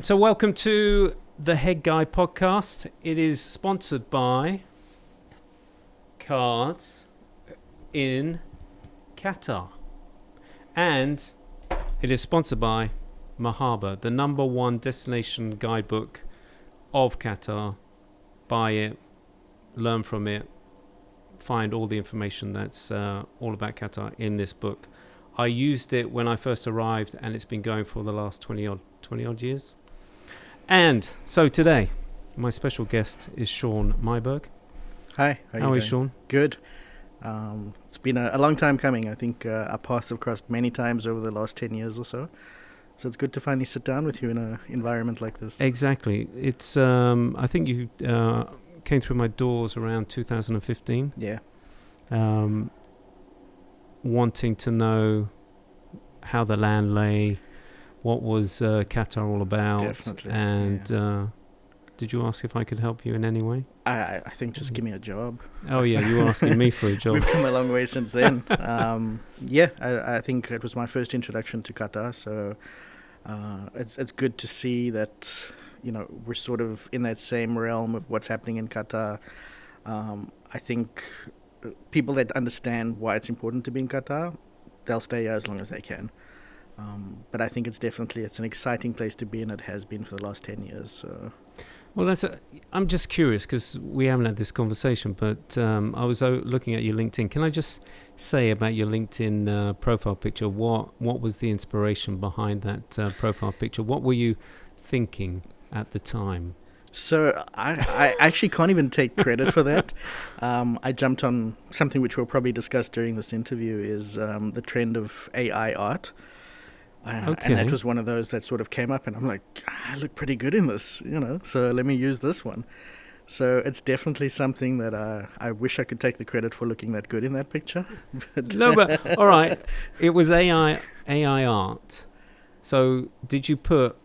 So welcome to the Head Guy podcast. It is sponsored by Cards in Qatar. And it is sponsored by Mahaba, the number one destination guidebook of Qatar. Buy it, learn from it, find all the information that's all about Qatar in this book. I used it when I first arrived, and it's been going for the last 20 odd years. And so today, my special guest is Shaun Myburg. Hi, how are you, Shaun? Good. It's been a long time coming. I think our paths have crossed many times over the last 10 years or so. So it's good to finally sit down with you in an environment like this. Exactly. It's. I think you came through my doors around 2015. Yeah. Wanting to know how the land lay, what was Qatar all about. Definitely. And did you ask if I could help you in any way? I think just give me a job. Oh, yeah, you were asking me for a job. We've come a long way since then. I think it was my first introduction to Qatar, so it's good to see that, we're sort of in that same realm of what's happening in Qatar. I think people that understand why it's important to be in Qatar, they'll stay here as long as they can. But I think it's an exciting place to be, and it has been for the last 10 years. So. Well, I'm just curious because we haven't had this conversation, but I was looking at your LinkedIn. Can I just say about your LinkedIn profile picture, what was the inspiration behind that profile picture? What were you thinking at the time? So I actually can't even take credit for that. I jumped on something which we'll probably discuss during this interview is the trend of AI art. And that was one of those that sort of came up, and I'm like, I look pretty good in this, so let me use this one. So it's definitely something that I wish I could take the credit for looking that good in that picture. But all right, it was AI art. So did you put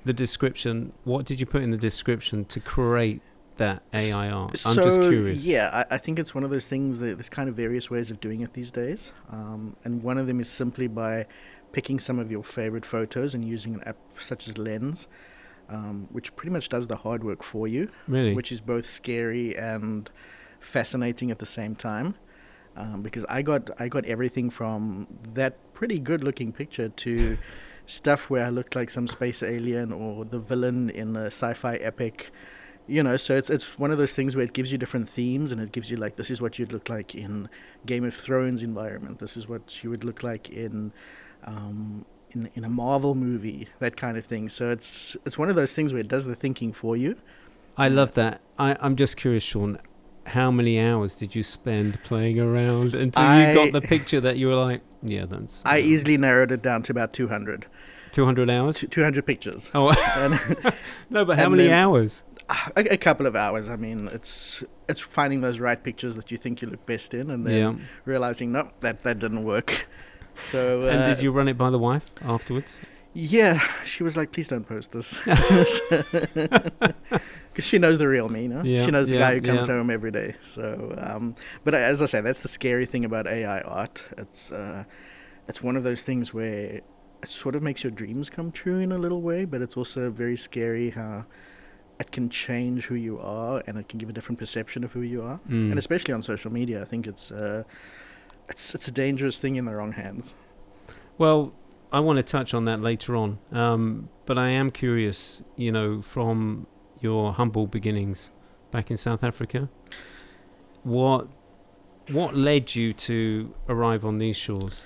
the description? What did you put in the description to create that AI art? I'm just curious. Yeah, I think it's one of those things that there's kind of various ways of doing it these days. And one of them is simply by picking some of your favorite photos and using an app such as Lens, which pretty much does the hard work for you. Really? Which is both scary and fascinating at the same time. Because I got everything from that pretty good looking picture to stuff where I looked like some space alien or the villain in a sci-fi epic. So it's one of those things where it gives you different themes, and it gives you like, this is what you'd look like in Game of Thrones environment. This is what you would look like in a Marvel movie, that kind of thing. So it's one of those things where it does the thinking for you. I love that. I'm just curious, Shaun, how many hours did you spend playing around until you got the picture that you were like, yeah, that's... I easily narrowed it down to about 200. 200 hours? 200 pictures. Oh, no, but how many hours? A couple of hours. I mean, it's finding those right pictures that you think you look best in, and then realizing, nope, that didn't work. So. And did you run it by the wife afterwards? Yeah, she was like, please don't post this. Because she knows the real me, Yeah, she knows the guy who comes home every day. So, but as I say, that's the scary thing about AI art. It's one of those things where it sort of makes your dreams come true in a little way, but it's also very scary how it can change who you are, and it can give a different perception of who you are. And especially on social media, I think it's a dangerous thing in the wrong hands. Well, I want to touch on that later on, but I am curious, from your humble beginnings back in South Africa, what led you to arrive on these shores?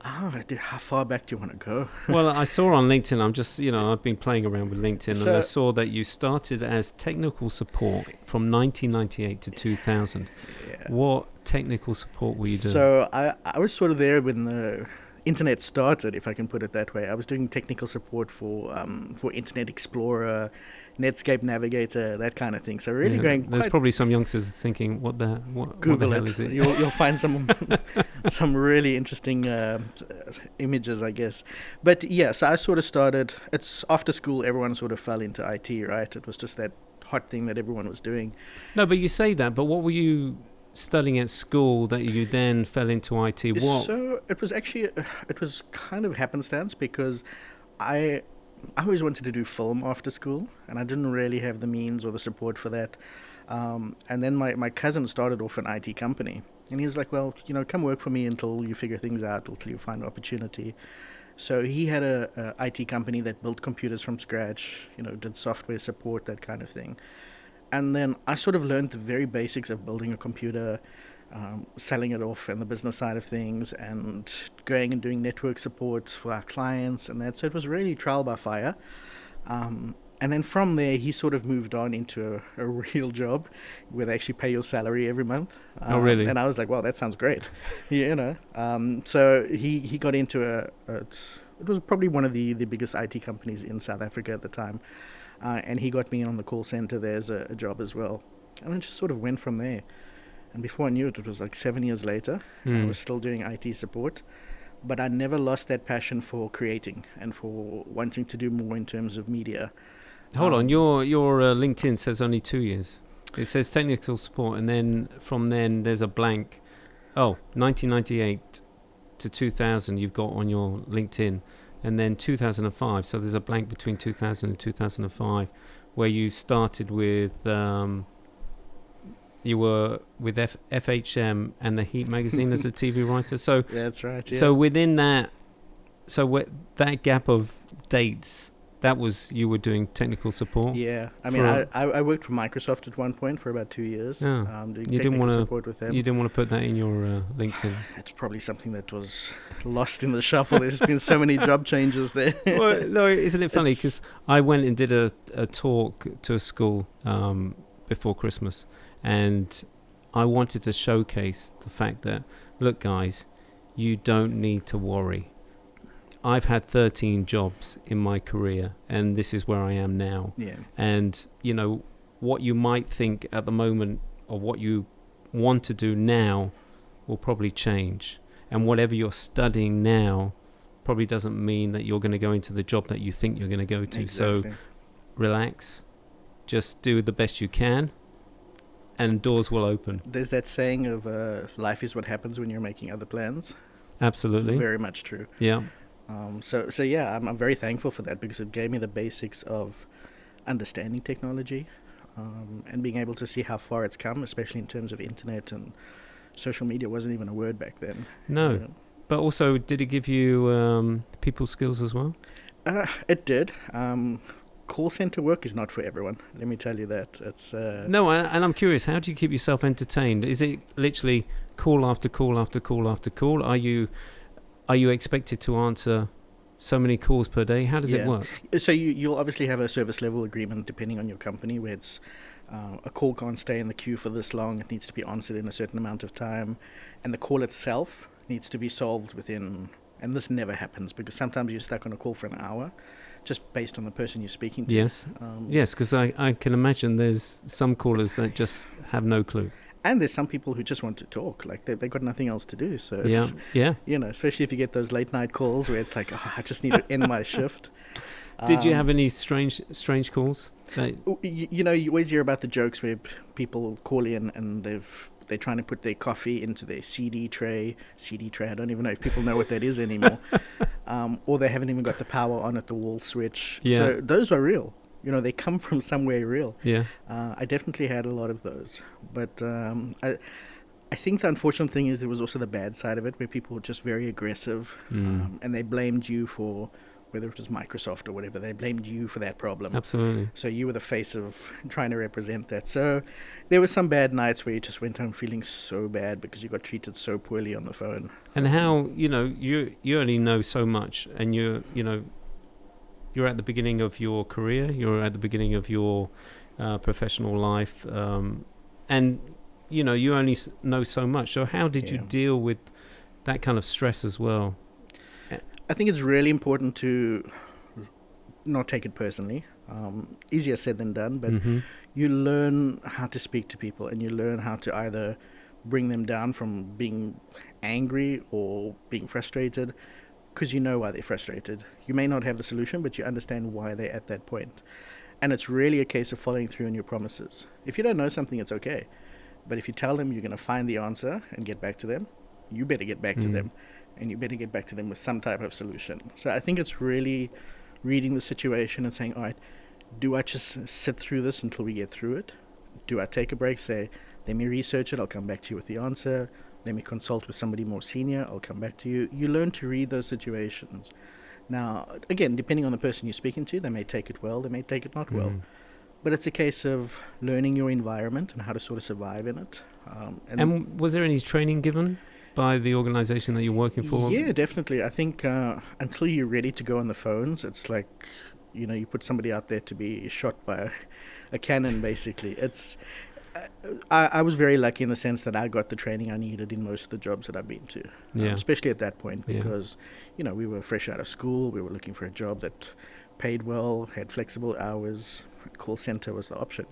How far back do you want to go? Well, I saw on LinkedIn, I'm just, I've been playing around with LinkedIn, and I saw that you started as technical support from 1998 to 2000. Yeah. What technical support were you doing? So I was sort of there when the internet started, if I can put it that way. I was doing technical support for Internet Explorer, Netscape Navigator, that kind of thing. So really There's probably some youngsters thinking, what the hell is it? You'll find some really interesting images, I guess. But yeah, so I sort of started. It's after school, everyone sort of fell into IT, right? It was just that hot thing that everyone was doing. No, but you say that. But what were you studying at school that you then fell into IT? What? So it was kind of happenstance because I always wanted to do film after school, and I didn't really have the means or the support for that. And then my cousin started off an IT company, and he was like, well, come work for me until you figure things out, until you find opportunity. So he had a IT company that built computers from scratch, did software support, that kind of thing. And then I sort of learned the very basics of building a computer, selling it off and the business side of things, and going and doing network support for our clients and that. So it was really trial by fire. And then from there, he sort of moved on into a real job where they actually pay your salary every month. Oh, really? And I was like, wow, that sounds great. So he got into it was probably one of the biggest IT companies in South Africa at the time. And he got me on the call center there as a job as well. And then just sort of went from there. And before I knew it, it was like 7 years later. I was still doing IT support. But I never lost that passion for creating and for wanting to do more in terms of media. Hold on, your LinkedIn says only 2 years. It says technical support, and then from then there's a blank. Oh, 1998 to 2000 you've got on your LinkedIn, and then 2005. So there's a blank between 2000 and 2005, where you started with. You were with FHM and the Heat magazine as a TV writer. So that's right. Yeah. So within that, that gap of dates. That was, you were doing technical support? Yeah. I mean, I worked for Microsoft at one point for about 2 years. Doing technical support with them. You didn't want to put that in your LinkedIn? It's probably something that was lost in the shuffle. There's been so many job changes there. Well, no, isn't it funny? Because I went and did a talk to a school before Christmas, and I wanted to showcase the fact that, look, guys, you don't need to worry. I've had 13 jobs in my career, and this is where I am now. Yeah. And, what you might think at the moment or what you want to do now will probably change. And whatever you're studying now probably doesn't mean that you're going to go into the job that you think you're going to go to. Exactly. So relax, just do the best you can, and doors will open. There's that saying of life is what happens when you're making other plans. Absolutely. Very much true. Yeah. So yeah, I'm very thankful for that, because it gave me the basics of understanding technology, and being able to see how far it's come, especially in terms of internet and social media. Wasn't even a word back then. No, but also, did it give you people skills as well? It did. Call center work is not for everyone. Let me tell you that. It's no, and I'm curious. How do you keep yourself entertained? Is it literally call after call after call after call? Are you expected to answer so many calls per day? How does it work? So you'll obviously have a service level agreement depending on your company, where it's a call can't stay in the queue for this long. It needs to be answered in a certain amount of time, and the call itself needs to be solved within. And this never happens, because sometimes you're stuck on a call for an hour, just based on the person you're speaking to. Yes, yes, because I can imagine there's some callers that just have no clue. And there's some people who just want to talk, like they've got nothing else to do. So it's, especially if you get those late night calls where it's like, I just need to end my shift. Did you have any strange calls? You always hear about the jokes where people call in and they're trying to put their coffee into their CD tray. I don't even know if people know what that is anymore. Or they haven't even got the power on at the wall switch. Yeah. So those are real. They come from somewhere real. Yeah. I definitely had a lot of those. But I think the unfortunate thing is there was also the bad side of it, where people were just very aggressive, and they blamed you for, whether it was Microsoft or whatever, they blamed you for that problem. Absolutely. So you were the face of trying to represent that. So there were some bad nights where you just went home feeling so bad because you got treated so poorly on the phone. And how, you only know so much, and you're at the beginning of your career, you're at the beginning of your professional life, and you only know so much. So how did you deal with that kind of stress as well? I think it's really important to not take it personally. Easier said than done, but you learn how to speak to people, and you learn how to either bring them down from being angry or being frustrated, because you know why they're frustrated. You may not have the solution, but you understand why they're at that point. And it's really a case of following through on your promises. If you don't know something, it's okay. But if you tell them you're going to find the answer and get back to them, you better get back to them. And you better get back to them with some type of solution. So I think it's really, reading the situation and saying, all right, do I just sit through this until we get through it? Do I take a break, say, let me research it, I'll come back to you with the answer. Let me consult with somebody more senior, I'll come back to you. You learn to read those situations. Now, again, depending on the person you're speaking to, they may take it well, they may take it not well. But it's a case of learning your environment and how to sort of survive in it. And was there any training given by the organization that you're working for? Yeah, definitely. I think until you're ready to go on the phones, it's like, you put somebody out there to be shot by a cannon, basically. I was very lucky in the sense that I got the training I needed in most of the jobs that I've been to, especially at that point, because, we were fresh out of school. We were looking for a job that paid well, had flexible hours. Call center was the option.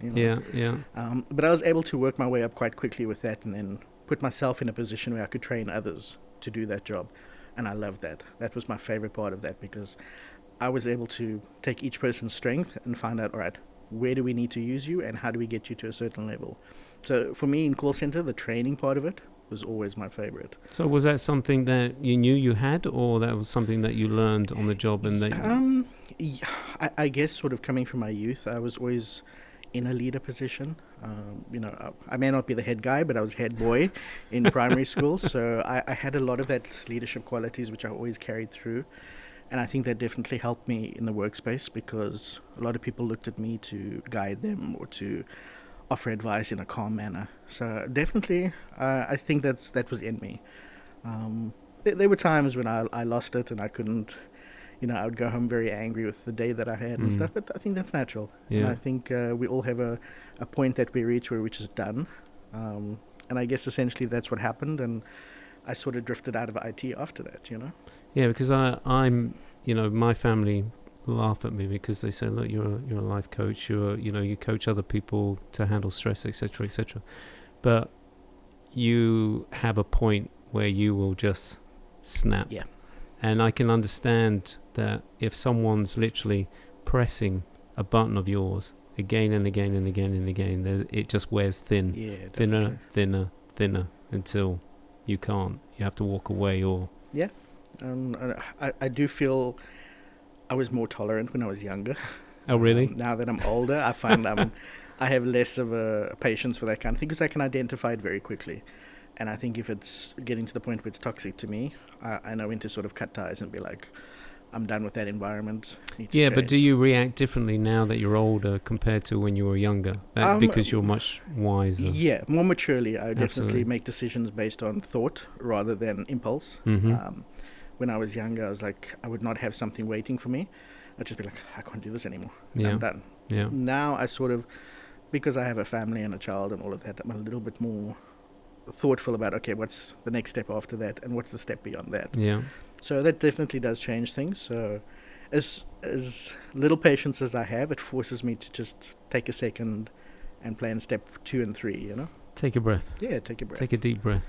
But I was able to work my way up quite quickly with that, and then put myself in a position where I could train others to do that job. And I loved that. That was my favorite part of that, because I was able to take each person's strength and find out, all right, where do we need to use you and how do we get you to a certain level? So for me in call center, the training part of it was always my favorite. So was that something that you knew you had, or that was something that you learned on the job? And that I guess sort of coming from my youth, I was always in a leader position. I may not be the head guy, but I was head boy in primary school. So I had a lot of that leadership qualities, which I always carried through. And I think that definitely helped me in the workspace, because a lot of people looked at me to guide them or to offer advice in a calm manner. So definitely, I think that was in me. There were times when I lost it and I couldn't, I would go home very angry with the day that I had and stuff, but I think that's natural. Yeah. And I think we all have a point that we reach where which is done. And I guess essentially that's what happened, and I sort of drifted out of IT after that, Yeah, because I'm, my family laugh at me because they say, look, you're a life coach, you coach other people to handle stress, etc., etc. But you have a point where you will just snap. Yeah. And I can understand that if someone's literally pressing a button of yours again and again and again and again, it just wears thin, definitely. thinner until you can't. You have to walk away or... Yeah. I do feel I was more tolerant when I was younger. Oh, really? Now that I'm older, I find I have less of a patience for that kind of thing, because I can identify it very quickly. And I think if it's getting to the point where it's toxic to me, I know when to sort of cut ties and be like, I'm done with that environment. Yeah, but do you react differently now that you're older compared to when you were younger? Because you're much wiser. Yeah, more maturely. I Absolutely. definitely make decisions based on thought rather than impulse. Mm-hmm. When I was younger, I was like, I would not have something waiting for me. I'd just be like, I can't do this anymore. Yeah. I'm done. Yeah. Now I sort of, because I have a family and a child and all of that, I'm a little bit more thoughtful about, okay, what's the next step after that and what's the step beyond that. Yeah. So that definitely does change things. So as little patience as I have, it forces me to just take a second and plan step 2 and 3, Take a breath. Yeah, take a breath. Take a deep breath.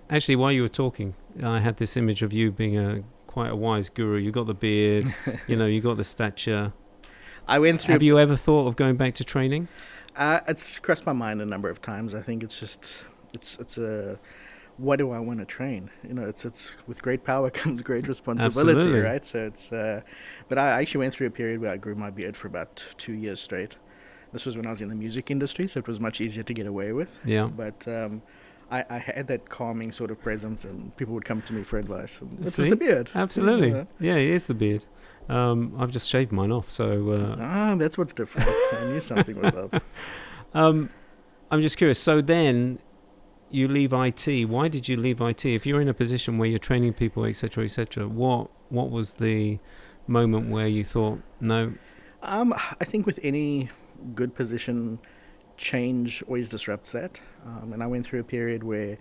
Actually, while you were talking, I had this image of you being quite a wise guru. You got the beard, you got the stature. I went through... Have you ever thought of going back to training? It's crossed my mind a number of times. I think it's just... It's a... What do I want to train? It's with great power comes great responsibility, Absolutely. right? So it's... But I actually went through a period where I grew my beard for about 2 years straight. This was when I was in the music industry, so it was much easier to get away with. Yeah. But I had that calming sort of presence, and people would come to me for advice. And this See? was the beard. Absolutely. Yeah. Yeah, it is the beard. I've just shaved mine off, so... That's what's different. I knew something was up. I'm just curious. So then you leave IT. Why did you leave IT? If you're in a position where you're training people, etc., what was the moment where you thought, no? I think with any good position, change always disrupts that. And I went through a period where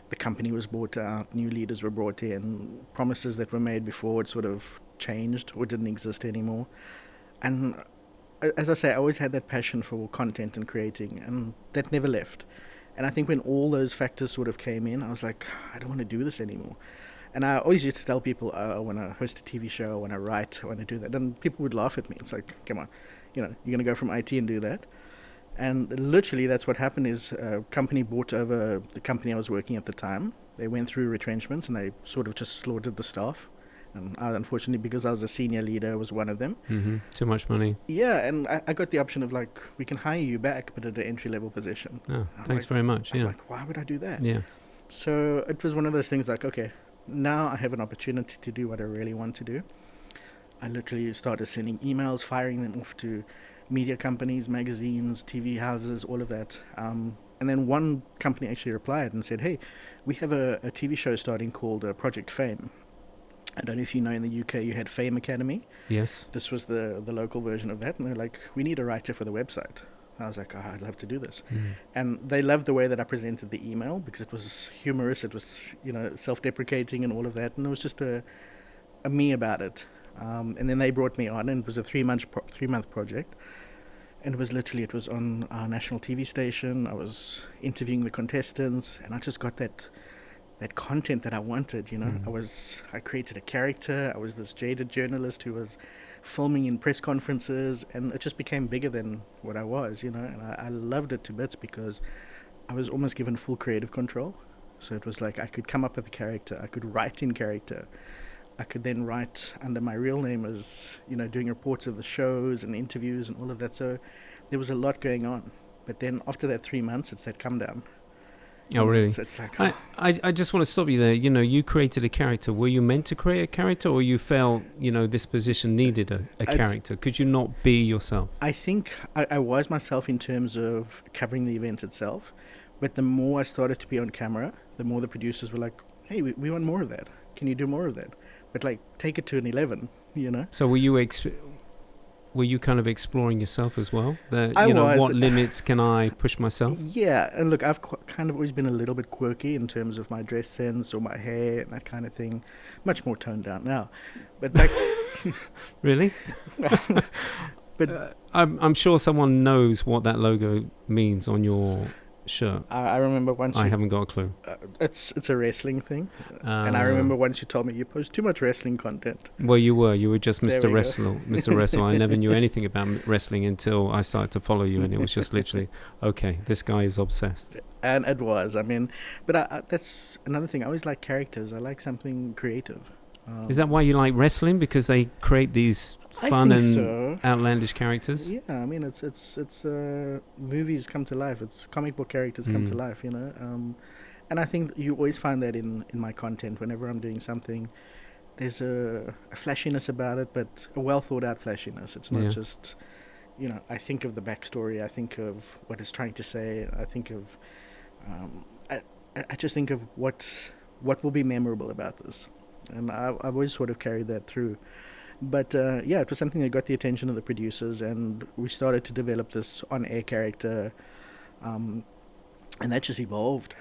the company was bought out, new leaders were brought in, promises that were made before it sort of changed or didn't exist anymore. And as I say, I always had that passion for content and creating, and that never left. And I think when all those factors sort of came in, I was like, I don't want to do this anymore. And I always used to tell people, I want to host a TV show, I want to write, I want to do that. And people would laugh at me. It's like, come on, you're going to go from IT and do that? And literally that's what happened is a company bought over the company I was working at the time. They went through retrenchments and they sort of just slaughtered the staff. And unfortunately, because I was a senior leader, I was one of them. Too much money. Yeah, and I got the option of like, we can hire you back, but at an entry level position. Oh, I'm thanks like, very much. I'm Yeah. like, why would I do that? Yeah. So it was one of those things like, okay, now I have an opportunity to do what I really want to do. I literally started sending emails, firing them off to media companies, magazines, TV houses, all of that. And then one company actually replied and said, hey, we have a TV show starting called Project Fame. I don't know if you know, in the UK you had Fame Academy. Yes. This was the local version of that. And they're like, we need a writer for the website. I was like, oh, I'd love to do this. And they loved the way that I presented the email because it was humorous. It was, self-deprecating and all of that. And it was just a me about it. And then they brought me on, and it was a 3-month project. And it was on our national TV station. I was interviewing the contestants, and I just got that content that I wanted, I created a character. I was this jaded journalist who was filming in press conferences, and it just became bigger than what I was, and I loved it to bits because I was almost given full creative control. So it was like I could come up with a character, I could write in character, I could then write under my real name as, doing reports of the shows and interviews and all of that. So there was a lot going on. But then after that 3 months, it's that come down. Oh, really? So it's like, I just want to stop you there. You created a character. Were you meant to create a character, or you felt, this position needed a character? Could you not be yourself? I think I was myself in terms of covering the event itself. But the more I started to be on camera, the more the producers were like, hey, we want more of that. Can you do more of that? But like, take it to an 11, So were you kind of exploring yourself as well? I was. What limits can I push myself? Yeah, and look, I've kind of always been a little bit quirky in terms of my dress sense or my hair and that kind of thing. Much more toned down now. But back... Really? But I'm sure someone knows what that logo means on your shirt. I remember once... I haven't got a clue. It's a wrestling thing. And I remember once you told me you post too much wrestling content. Well, you were just Mr. Wrestle. Mr. Wrestle. I never knew anything about wrestling until I started to follow you, and it was just literally, okay, this guy is obsessed. And it was. I mean, but that's another thing. I always like characters. I like something creative. Is that why you like wrestling? Because they create these fun and outlandish characters? Yeah, I mean, it's movies come to life. It's comic book characters come to life, and I think you always find that in my content. Whenever I'm doing something, there's a flashiness about it, but a well thought out flashiness. It's not just, I think of the backstory. I think of what it's trying to say. I think of, I just think of what will be memorable about this. And I've always sort of carried that through. But it was something that got the attention of the producers, and we started to develop this on-air character, and that just evolved.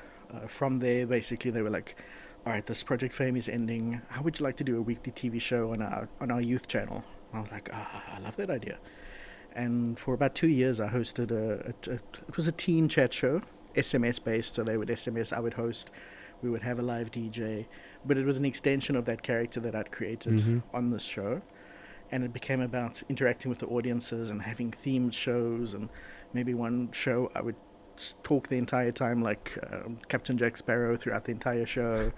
From there, basically, they were like, all right, this Project Fame is ending. How would you like to do a weekly TV show on our youth channel? And I was like, I love that idea. And for about 2 years, I hosted it was a teen chat show, SMS-based, so they would SMS, I would host, we would have a live DJ, but it was an extension of that character that I'd created on this show. And it became about interacting with the audiences and having themed shows, and maybe one show I would talk the entire time like Captain Jack Sparrow throughout the entire show.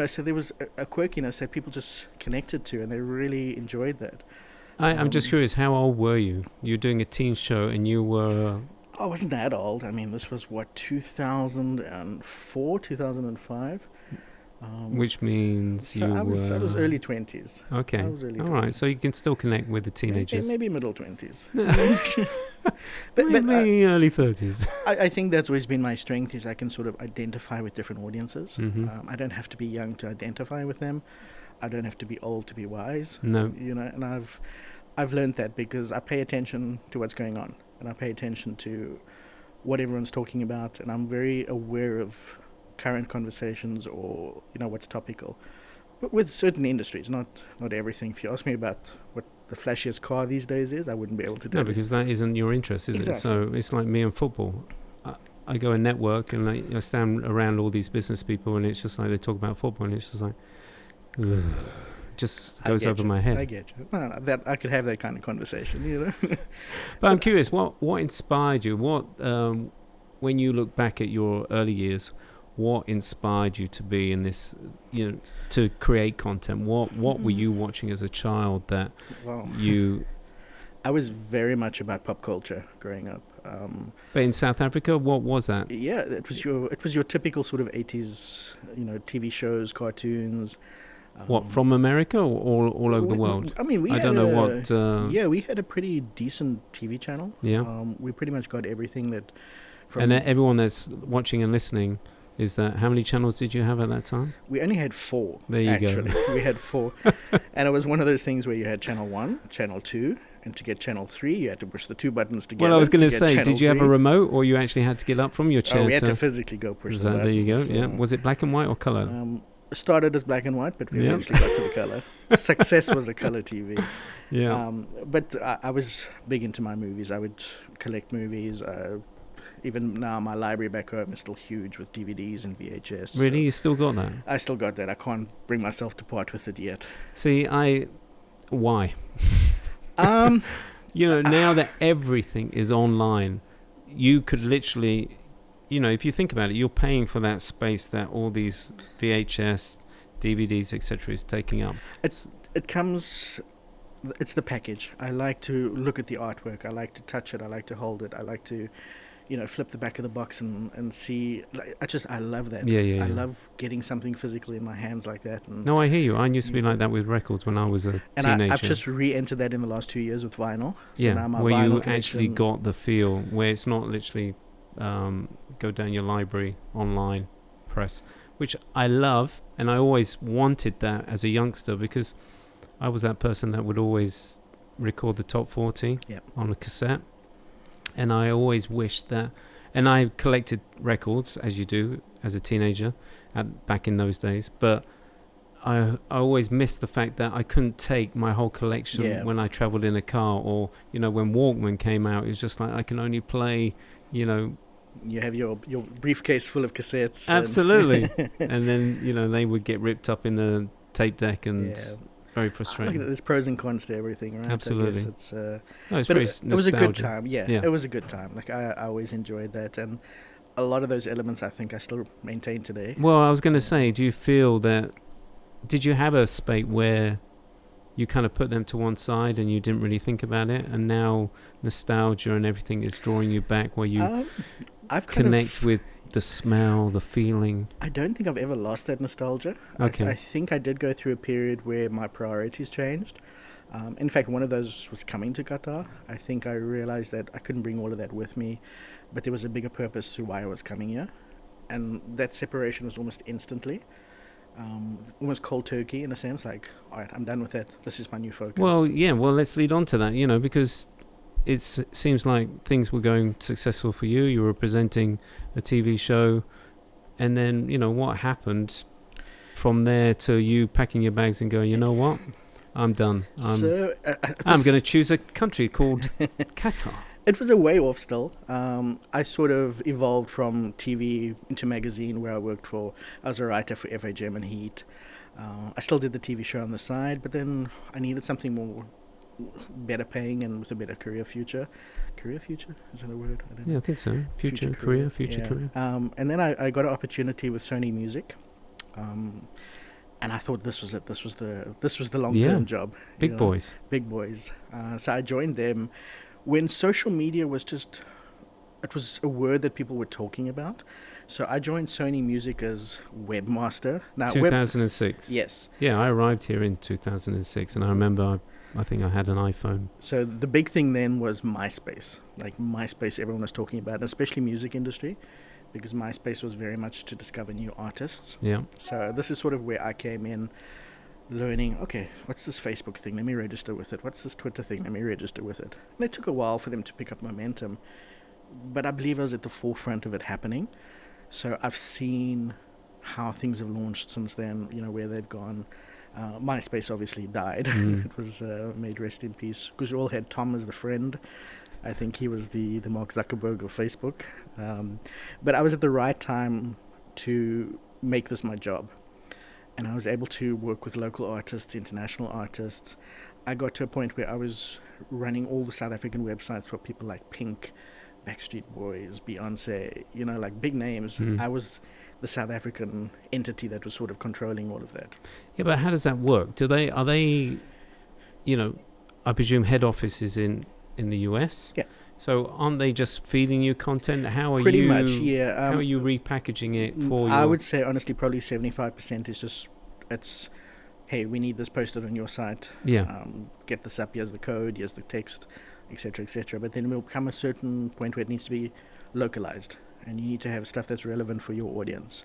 So there was a quirkiness that people just connected to, and they really enjoyed that. I'm just curious, how old were you? You were doing a teen show and you were... I wasn't that old. I mean, this was, 2004, 2005? Which means so I was early 20s. Okay. All right, so you can still connect with the teenagers. Maybe middle 20s. Maybe early 30s. I think that's always been my strength, is I can sort of identify with different audiences. I don't have to be young to identify with them. I don't have to be old to be wise. No. And I've learned that because I pay attention to what's going on, and I pay attention to what everyone's talking about, and I'm very aware of current conversations or what's topical, but with certain industries, not everything. If you ask me about what the flashiest car these days is, I wouldn't be able to do it. No, because that isn't your interest, is it? So it's like me and football. I go and network, and I stand around all these business people, and it's just like they talk about football, and it's just like just goes over my head. I get you. No, that I could have that kind of conversation, But I'm curious, what inspired you? What when you look back at your early years, what inspired you to be in this, to create content? What were you watching as a child that Well, you... I was very much about pop culture growing up. But in South Africa, what was that? Yeah, it was your typical sort of 80s, TV shows, cartoons. What, from America or all over the world? I mean, I don't know what... yeah, we had a pretty decent TV channel. Yeah. We pretty much got everything that. And everyone that's watching and listening, is that how many channels did you have at that time? We only had 4. There you go. We had 4, and it was one of those things where you had channel 1, channel 2. And to get channel 3, you had to push the 2 buttons together. Well, I was going to say, channel did you have a 3. remote, or you actually had to get up from your chair? We had to physically go push the buttons. There you go, yeah. Was it black and white or colour? Started as black and white, but we eventually got to the colour. Success was a colour TV. Yeah. But I was big into my movies. I would collect movies. Even now, my library back home is still huge with DVDs and VHS. Really? You still got that? I still got that. I can't bring myself to part with it yet. See, why? Now that everything is online, you could literally, if you think about it, you're paying for that space that all these VHS, DVDs, etc. is taking up. It's the package. I like to look at the artwork. I like to touch it. I like to hold it. I like to, flip the back of the box and see. I love that. Yeah. I love getting something physically in my hands like that. And no, I hear you. I used to be like that with records when I was a teenager. I've just re-entered that in the last 2 years with vinyl. So now my where vinyl you actually got the feel, where it's not literally go down your library, online, press, which I love, and I always wanted that as a youngster because I was that person that would always record the top 40 on a cassette. And I always wished that, and I collected records, as you do, as a teenager, back in those days, but I always missed the fact that I couldn't take my whole collection when I travelled in a car, or, when Walkman came out, it was just like, I can only play, You have your briefcase full of cassettes. Absolutely. And then, they would get ripped up in the tape deck and... Very frustrating. There's pros and cons to everything, right? Absolutely. It was a good time. Yeah, it was a good time. I always enjoyed that, and a lot of those elements I think I still maintain today. Well, I was going to say, do you feel that? Did you have a spate where you kind of put them to one side and you didn't really think about it, and now nostalgia and everything is drawing you back, where you connect with the smell, the feeling? I don't think I've ever lost that nostalgia. Okay. I think I did go through a period where my priorities changed. In fact, one of those was coming to Qatar. I think I realized that I couldn't bring all of that with me, but there was a bigger purpose to why I was coming here. And that separation was almost instantly. Almost cold turkey in a sense, like, all right, I'm done with that. This is my new focus. Well, let's lead on to that, because it seems like things were going successful for you. You were presenting a TV show, and then what happened from there to you packing your bags and going, you know what, I'm done. I'm going to choose a country called Qatar. It was a way off still. I sort of evolved from TV into magazine, where I was a writer for FA German Heat. I still did the TV show on the side, but then I needed something more better paying and with a better career future. Career future? Is that a word? I don't know. I think so. Future career. And then I got an opportunity with Sony Music, and I thought this was it. This was the long-term job. Big boys. So I joined them when social media was it was a word that people were talking about. So I joined Sony Music as webmaster. Now 2006. Yes. Yeah, I arrived here in 2006, and I remember I think I had an iPhone. So the big thing then was MySpace. Like MySpace, everyone was talking about, especially music industry, because MySpace was very much to discover new artists. Yeah. So this is sort of where I came in, learning, okay, what's this Facebook thing? Let me register with it. What's this Twitter thing? Let me register with it. And it took a while for them to pick up momentum, but I believe I was at the forefront of it happening. So I've seen how things have launched since then, where they've gone. MySpace obviously died. It was made rest in peace, because we all had Tom as the friend. I think he was the Mark Zuckerberg of Facebook. But I was at the right time to make this my job. And I was able to work with local artists, international artists. I got to a point where I was running all the South African websites for people like Pink, Backstreet Boys, Beyonce, like big names. I was the South African entity that was sort of controlling all of that. Yeah, but how does that work? Are they, I presume head office is in the US? Yeah. So aren't they just feeding you content? How are Pretty you much, yeah. how are you repackaging it for I your... would say, honestly, probably 75% is just, it's, hey, we need this posted on your site. Yeah. Get this up, here's the code, here's the text, etc., etc. But then will come a certain point where it needs to be localized, and you need to have stuff that's relevant for your audience.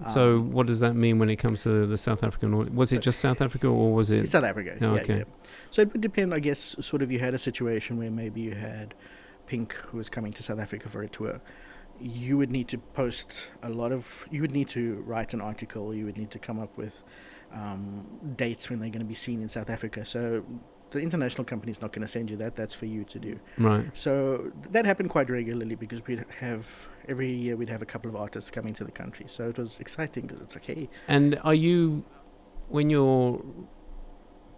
So what does that mean when it comes to the South African audience? Was it just South Africa, or was it... South Africa, Oh, yeah, okay. yeah. So it would depend, I guess, sort of you had a situation where maybe you had Pink, who was coming to South Africa for a tour. You would need to post you would need to write an article, you would need to come up with dates when they're going to be seen in South Africa. So the international company is not going to send you that. That's for you to do. Right. So that happened quite regularly, because every year we'd have a couple of artists coming to the country. So it was exciting, because it's like, hey. And are you, when you're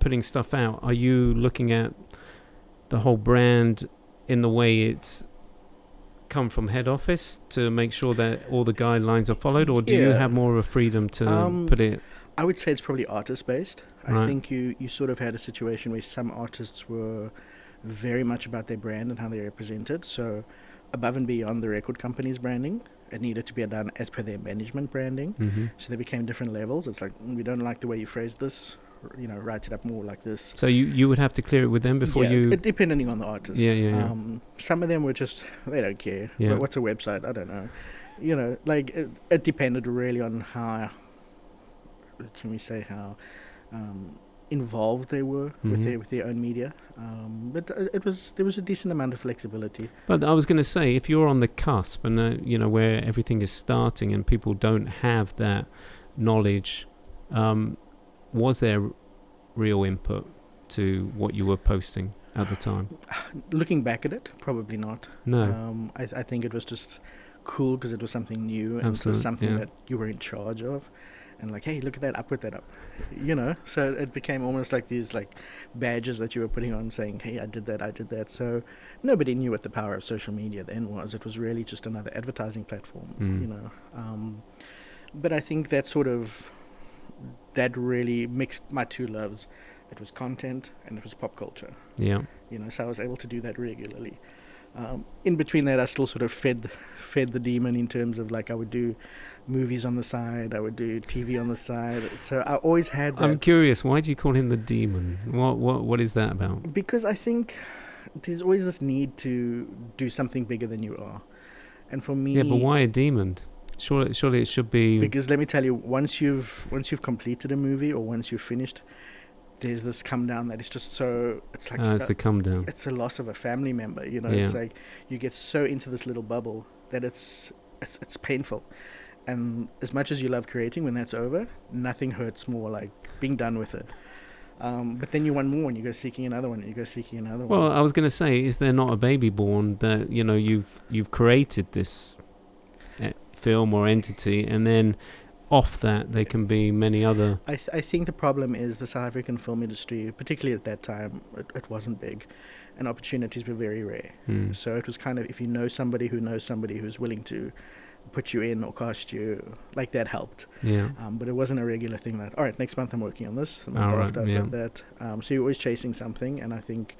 putting stuff out, are you looking at the whole brand in the way it's come from head office to make sure that all the guidelines are followed, or do you have more of a freedom to put it... I would say it's probably artist based. Right. I think you sort of had a situation where some artists were very much about their brand and how they represented. So above and beyond the record company's branding, it needed to be done as per their management branding. Mm-hmm. So they became different levels. It's like, we don't like the way you phrased this, write it up more like this. So you would have to clear it with them before you... depending on the artist. Yeah. Some of them were just, they don't care. Yeah. What's a website? I don't know. It depended really on how, can we say, how involved they were with their own media. But there was a decent amount of flexibility. But I was going to say, if you're on the cusp and where everything is starting and people don't have that knowledge, was there real input to what you were posting at the time? Looking back at it, probably not. No. I think it was just cool because it was something new, and it was something that you were in charge of. And like, hey, look at that, I put that up. So it became almost like these like badges that you were putting on saying, hey, I did that. So nobody knew what the power of social media then was. It was really just another advertising platform, But I think that really mixed my two loves. It was content and it was pop culture. Yeah. So I was able to do that regularly. In between that, I still sort of fed the demon in terms of like I would do movies on the side, I would do TV on the side. So I always had that. I'm curious, why do you call him the demon? What is that about? Because I think there's always this need to do something bigger than you are, and for me, yeah, but why a demon? Surely it should be... Because let me tell you, once you've completed a movie or once you've finished, there's this come down that is just so, it's like it's the come down. It's a loss of a family member, It's like you get so into this little bubble that it's painful. And as much as you love creating, when that's over, nothing hurts more like being done with it. But then you want more, and you go seeking another one, and you go seeking another one. Well, I was going to say, is there not a baby born that you've created this film or entity, and then off that there can be many other... I think the problem is the South African film industry, particularly at that time, it wasn't big, and opportunities were very rare. So it was kind of, if you know somebody who knows somebody who's willing to put you in or cast you, like that helped. Yeah. But it wasn't a regular thing that, all right, next month I'm working on this, the month after I've got that. So you're always chasing something, and I think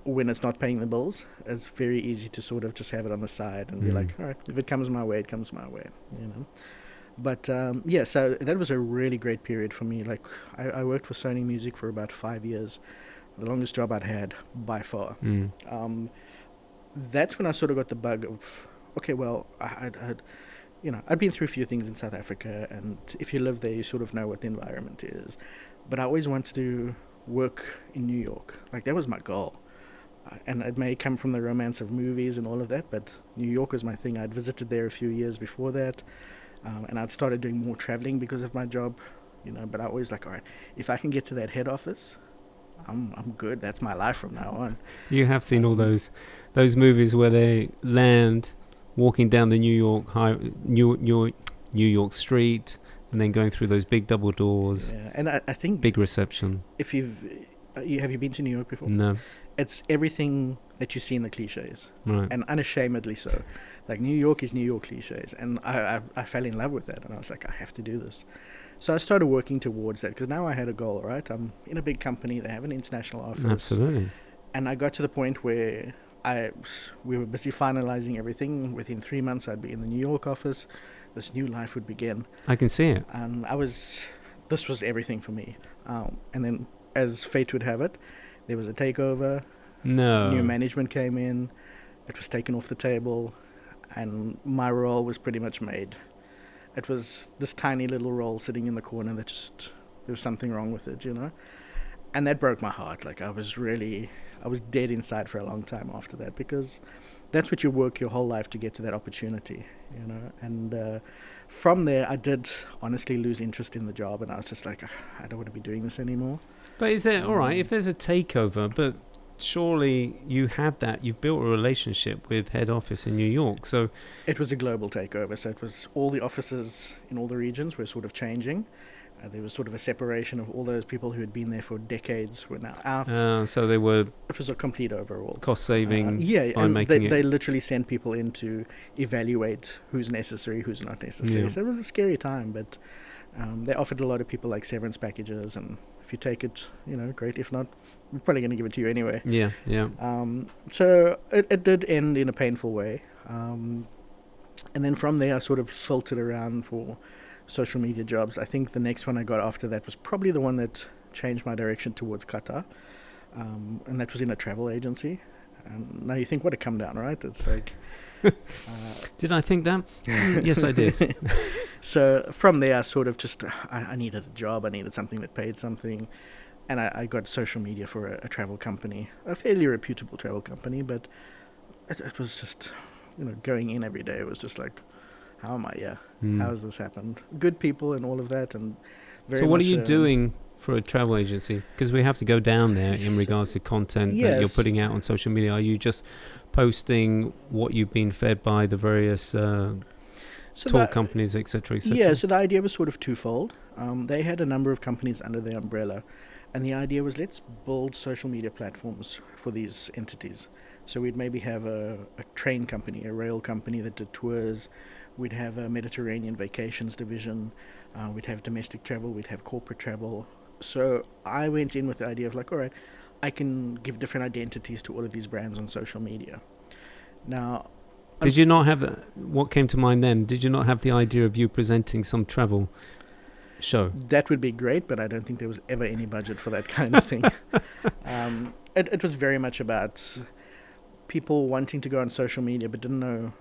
when it's not paying the bills, it's very easy to sort of just have it on the side and be like, all right, if it comes my way, it comes my way, But so that was a really great period for me. Like I worked for Sony Music for about 5 years, the longest job I'd had by far. That's when I sort of got the bug of, okay, well, I'd been through a few things in South Africa, and if you live there, you sort of know what the environment is. But I always wanted to work in New York. Like that was my goal. And it may come from the romance of movies and all of that, but New York was my thing. I'd visited there a few years before that. And I'd started doing more traveling because of my job, but I always like, all right, if I can get to that head office, I'm good. That's my life from now on. You have seen all those movies where they land walking down the New York street and then going through those big double doors. Yeah, and I think big reception. If have you been to New York before? No. it's everything that you see in the cliches, Right. and unashamedly so. Like New York is New York cliches, and I fell in love with that, and I was like, I have to do this. So I started working towards that because now I had a goal. Right, I'm in a big company; they have an international office, Absolutely. and I got to the point where we were busy finalizing everything. Within 3 months, I'd be in the New York office. This new life would begin, I can see it. and this was everything for me. And then, as fate would have it, there was a takeover. No. New management came in. It was taken off the table, and my role was pretty much made. It was this tiny little role sitting in the corner that just, there was something wrong with it, and that broke my heart. Like I was dead inside for a long time after that, because that's what you work your whole life to get to, that opportunity, and from there I did honestly lose interest in the job, and I was just like, I don't want to be doing this anymore. But is it all right if there's a takeover? But surely you have that. You've built a relationship with head office in New York, so It was a global takeover, so it was all the offices in all the regions were sort of changing. There was sort of a separation of all those people who had been there for decades were now out. so they were It was a complete overhaul. cost saving. Yeah, by and making they it. literally sent people in to evaluate who's necessary, who's not necessary. Yeah. So it was a scary time, but they offered a lot of people like severance packages, and if you take it, great. If not, we're probably going to give it to you anyway. Yeah, yeah. So it did end in a painful way. And then from there, I sort of filtered around for social media jobs. I think the next one I got after that was probably the one that changed my direction towards Qatar. And that was in a travel agency. And now you think, what a come down, right? It's like... Did I think that? Yes, I did. So from there, I sort of just... I needed a job. I needed something that paid something. And I got social media for a travel company. A fairly reputable travel company, but it was just... going in every day, it was just like, how am I here? How has this happened? Good people and all of that, and very So what are much, you doing for a travel agency? Because we have to go down there in regards to content that you're Yes. putting out on social media. Are you just posting what you've been fed by the various so tour that- companies, etc., etc.? Yeah, so the idea was sort of twofold. They had a number of companies under their umbrella, and the idea was, let's build social media platforms for these entities. So we'd maybe have a train company, a rail company that did tours. We'd have a Mediterranean vacations division. We'd have domestic travel. We'd have corporate travel. So I went in with the idea of like, all right, I can give different identities to all of these brands on social media. Now, Did you not have what came to mind then? Did you not have the idea of you presenting some travel show? that would be great, but I don't think there was ever any budget for that kind of thing. It was very much about people wanting to go on social media but didn't know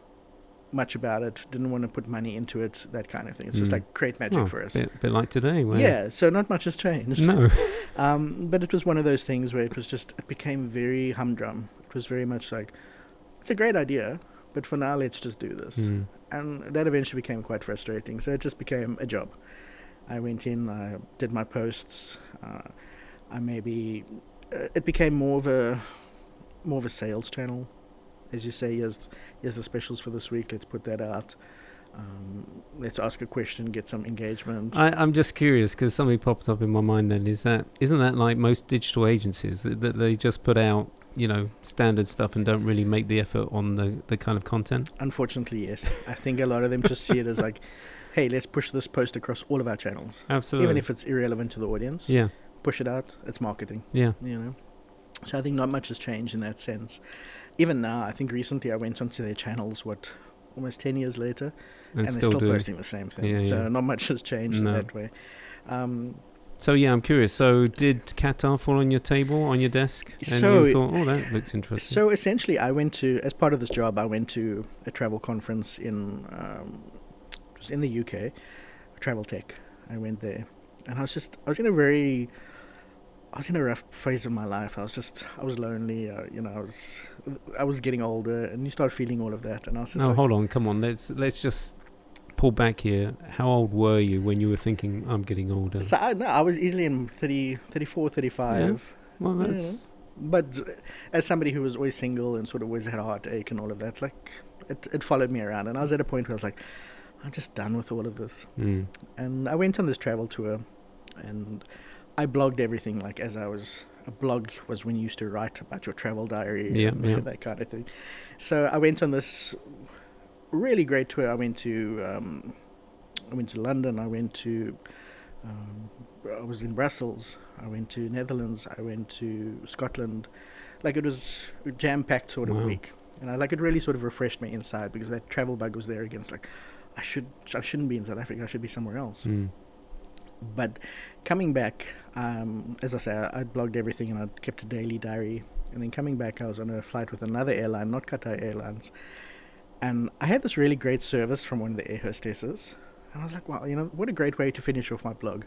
much about it, didn't want to put money into it, that kind of thing. It's just like create magic for us. Bit like today. Where Yeah, so not much has changed. No. But it was one of those things where it became very humdrum. It was very much like, it's a great idea, but for now, let's just do this. And that eventually became quite frustrating. So it just became a job. I went in, I did my posts. It became more of a sales channel. As you say, here's the specials for this week. Let's put that out. Let's ask a question, get some engagement. I'm just curious because something popped up in my mind then. Isn't that like most digital agencies that they just put out, standard stuff and don't really make the effort on the kind of content? Unfortunately, yes. I think a lot of them just see it as like, hey, let's push this post across all of our channels. Absolutely. Even if it's irrelevant to the audience. Yeah. Push it out. It's marketing. Yeah. So I think not much has changed in that sense. Even now, I think recently I went onto their channels, almost 10 years later, and they're still posting the same thing. Yeah, so yeah. not much has changed in that way. So yeah, I'm curious. So did Qatar fall on your table, on your desk? And So- you thought, oh, that looks interesting. So essentially, as part of this job, I went to a travel conference it was in the UK, Travel Tech. I went there, and I was in a rough phase of my life. I was lonely. I was getting older, and you start feeling all of that. And I was just hold on, come on. Let's just pull back here. How old were you when you were thinking, I'm getting older? So I was easily in 30, 34, 35. Yeah. Well, that's... But as somebody who was always single and sort of always had a heartache and all of that, like it followed me around. And I was at a point where I was like, I'm just done with all of this. And I went on this travel tour, and I blogged everything like as I was a blog was when you used to write about your travel diary Yeah, and yeah. that kind of thing. So I went on this really great tour. I went to London. I was in Brussels. I went to Netherlands. I went to Scotland. Like, it was a jam-packed sort of Wow. week, and it really sort of refreshed me inside, because that travel bug was there again. It's like, I shouldn't be in South Africa. I should be somewhere else. Mm. But coming back, as I say, I blogged everything and I kept a daily diary. And then coming back, I was on a flight with another airline, not Qatar Airlines, and I had this really great service from one of the air hostesses. And I was like, wow, what a great way to finish off my blog.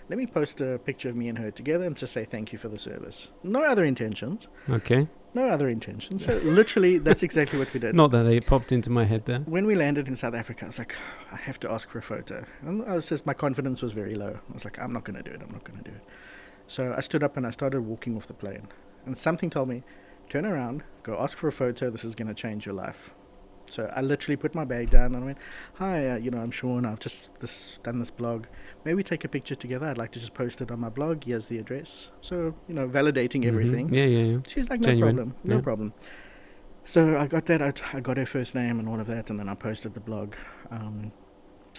Let me post a picture of me and her together and just say thank you for the service. No other intentions. Okay. No other intentions. So literally, that's exactly what we did. Not that it popped into my head there. When we landed in South Africa, I was like, I have to ask for a photo. And my confidence was very low. I was like, I'm not going to do it. So I stood up and I started walking off the plane. And something told me, turn around, go ask for a photo. This is going to change your life. So I literally put my bag down and I went, hi, I'm Shaun. I've just done this blog. Maybe we take a picture together. I'd like to just post it on my blog. Here's the address. So, validating everything. Yeah. She's like, Genuine. no problem. So I got that. I got her first name and all of that, and then I posted the blog. And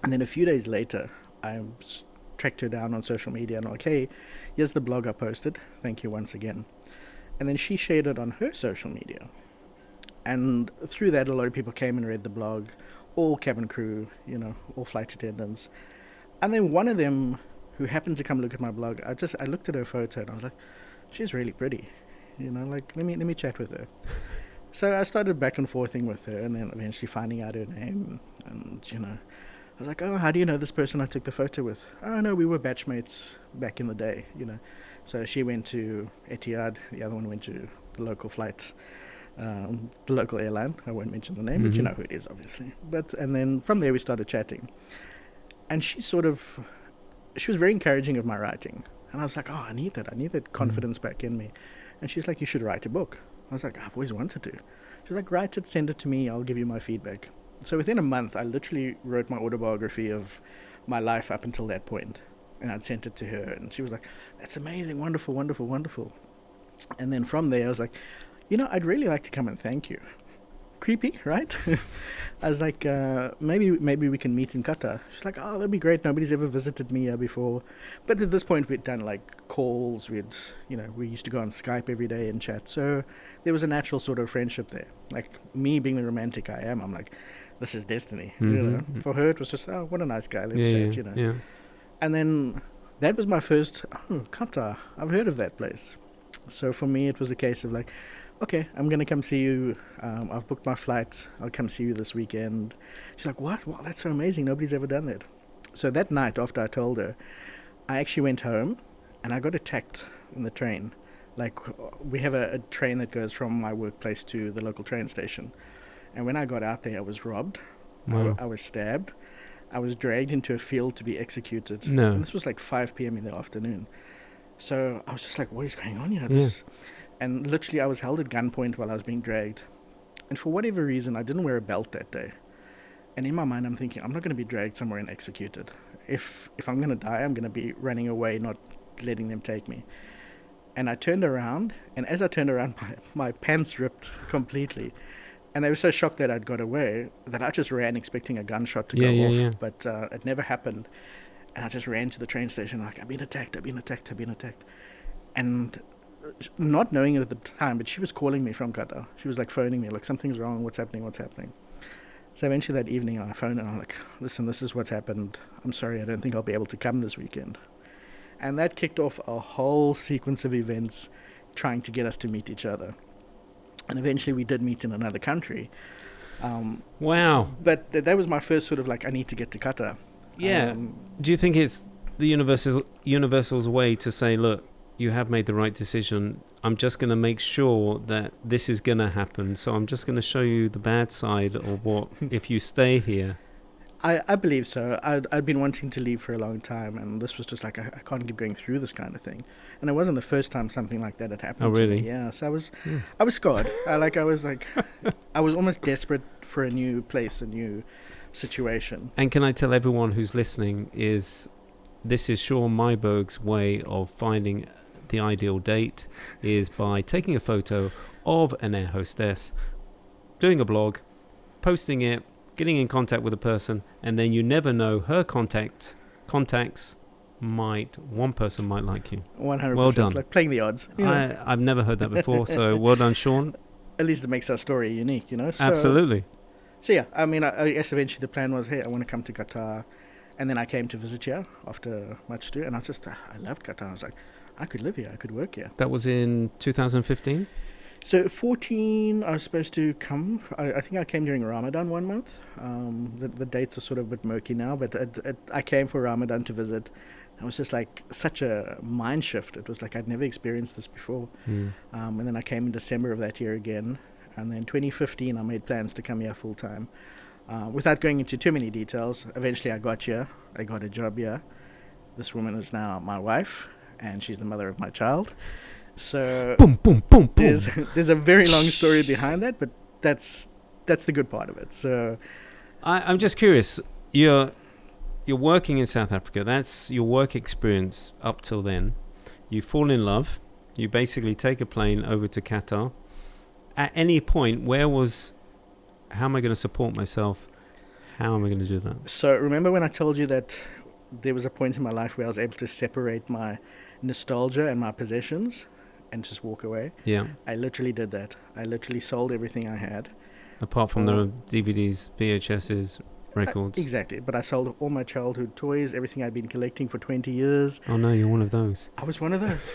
then a few days later, I tracked her down on social media and I'm like, hey, here's the blog I posted. Thank you once again. And then she shared it on her social media. And through that, a lot of people came and read the blog, all cabin crew, all flight attendants. And then one of them, who happened to come look at my blog, I looked at her photo and I was like, she's really pretty, let me chat with her. So I started back and forthing with her, and then eventually finding out her name. And I was like, oh, how do you know this person I took the photo with? Oh no, we were batchmates back in the day. So she went to Etihad, the other one went to the local flights. The local airline, I won't mention the name, but you know who it is, obviously. And then from there we started chatting, and she was very encouraging of my writing, and I was like, oh, I need that confidence back in me. And she's like, you should write a book. I was like, I've always wanted to. She's like, write it, send it to me, I'll give you my feedback. So within a month, I literally wrote my autobiography of my life up until that point, and I'd sent it to her, and she was like, that's amazing, wonderful. And then from there I was like, I'd really like to come and thank you. Creepy, right? I was like, maybe we can meet in Qatar. She's like, oh, that'd be great. Nobody's ever visited me here before. But at this point, we'd done like calls. We used to go on Skype every day and chat. So there was a natural sort of friendship there. Like, me being the romantic I am, I'm like, this is destiny. For her, it was just, oh, what a nice guy. Let's chat. Yeah. And then that was my first, Qatar. I've heard of that place. So for me, it was a case of like, okay, I'm going to come see you. I've booked my flight. I'll come see you this weekend. She's like, what? Wow, that's so amazing. Nobody's ever done that. So that night, after I told her, I actually went home and I got attacked in the train. Like, we have a train that goes from my workplace to the local train station. And when I got out there, I was robbed. Wow. I was stabbed. I was dragged into a field to be executed. No. And this was like 5 p.m. in the afternoon. So I was just like, what is going on here? And literally I was held at gunpoint while I was being dragged. And for whatever reason, I didn't wear a belt that day. And in my mind, I'm thinking, I'm not going to be dragged somewhere and executed. If I'm going to die, I'm going to be running away, not letting them take me. And I turned around, and as I turned around, my pants ripped completely. And they were so shocked that I'd got away that I just ran expecting a gunshot to go off. Yeah. But it never happened. And I just ran to the train station like, I've been attacked. And not knowing it at the time, but she was calling me from Qatar. She was like phoning me, like, something's wrong, what's happening. So eventually that evening I phoned her and I'm like, listen, this is what's happened. I'm sorry, I don't think I'll be able to come this weekend. And that kicked off a whole sequence of events trying to get us to meet each other. And eventually we did meet in another country. Wow. But that was my first sort of like, I need to get to Qatar. Yeah. Do you think it's the universal's way to say, look, you have made the right decision. I'm just going to make sure that this is going to happen. So I'm just going to show you the bad side of what if you stay here. I believe so. I'd been wanting to leave for a long time, and this was just like, I can't keep going through this kind of thing. And it wasn't the first time something like that had happened. Oh, really? To me. Yeah. So I was scarred. I was almost desperate for a new place, a new situation. And can I tell everyone who's listening this is Shaun Myburg's way of finding the ideal date is by taking a photo of an air hostess, doing a blog, posting it, getting in contact with a person, and then you never know, her contacts one person might like you. 100%. Well done. Like playing the odds. I've never heard that before, so well done, Shaun. At least it makes our story unique, So, Absolutely. So yeah, I mean, I guess eventually the plan was, hey, I want to come to Qatar. And then I came to visit here after much ado. And I loved Qatar. I was like, I could live here. I could work here. That was in 2015? So 14, I was supposed to come. I think I came during Ramadan 1 month. The dates are sort of a bit murky now, but I came for Ramadan to visit. It was just like such a mind shift. It was like I'd never experienced this before. And then I came in December of that year again. And then 2015, I made plans to come here full time. Without going into too many details, eventually I got here. I got a job here. This woman is now my wife, and she's the mother of my child. So boom, boom, boom, boom. There's a very long story behind that, but that's the good part of it. So I'm just curious. You're working in South Africa. That's your work experience up till then. You fall in love. You basically take a plane over to Qatar. At any point, how am I going to support myself? How am I going to do that? So remember when I told you that there was a point in my life where I was able to separate my nostalgia and my possessions and just walk away? Yeah. I literally did that. I literally sold everything I had. Apart from the DVDs, VHSs, records. Exactly. But I sold all my childhood toys, everything I'd been collecting for 20 years. Oh no, you're one of those. I was one of those.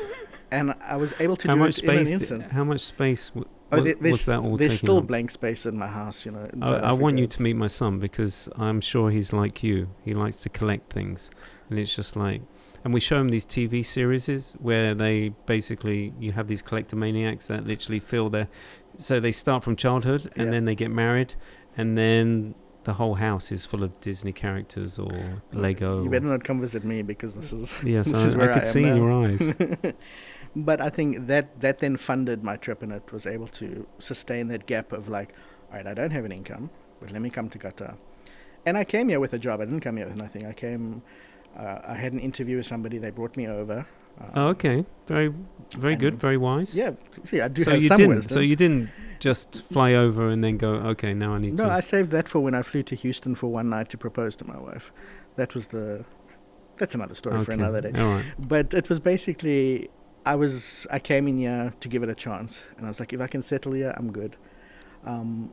And I was able to do it in an instant. How much space was that all There's taking still up? blank space in my house, I want you to meet my son, because I'm sure he's like you. He likes to collect things. And it's just like... And we show him these TV series where they basically... You have these collectomaniacs that literally fill their... So they start from childhood, and then they get married, and then the whole house is full of Disney characters or Lego. You better not come visit me, because this is... Yes, this is where I could see in your eyes. But I think that then funded my trip, and it was able to sustain that gap of like, all right, I don't have an income, but let me come to Qatar. And I came here with a job. I didn't come here with nothing. I came, I had an interview with somebody. They brought me over. Oh, okay. Very, very good. Very wise. Yeah, see, I do so have you some didn't, wisdom. So you didn't just fly over and then go, okay, now I need to... No, I saved that for when I flew to Houston for one night to propose to my wife. That's another story for another day. All right. But it was basically... I came in here to give it a chance, and I was like, if I can settle here, I'm good. And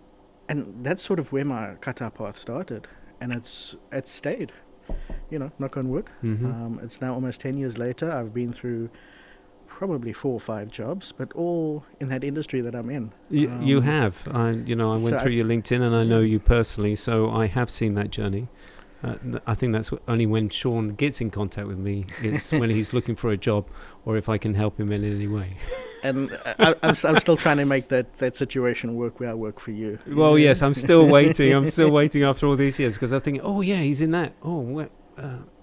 that's sort of where my Qatar path started, and it's stayed. Knock on wood. Mm-hmm. It's now almost 10 years later. I've been through probably 4 or 5 jobs, but all in that industry that I'm in. You have. I went through your LinkedIn, and I know you personally, so I have seen that journey. I think that's only when Shaun gets in contact with me. It's when he's looking for a job, or if I can help him in any way. And I'm still trying to make that situation work where I work for you. Well, yes, I'm still waiting. I'm still waiting after all these years, because I think, oh yeah, he's in that. Oh,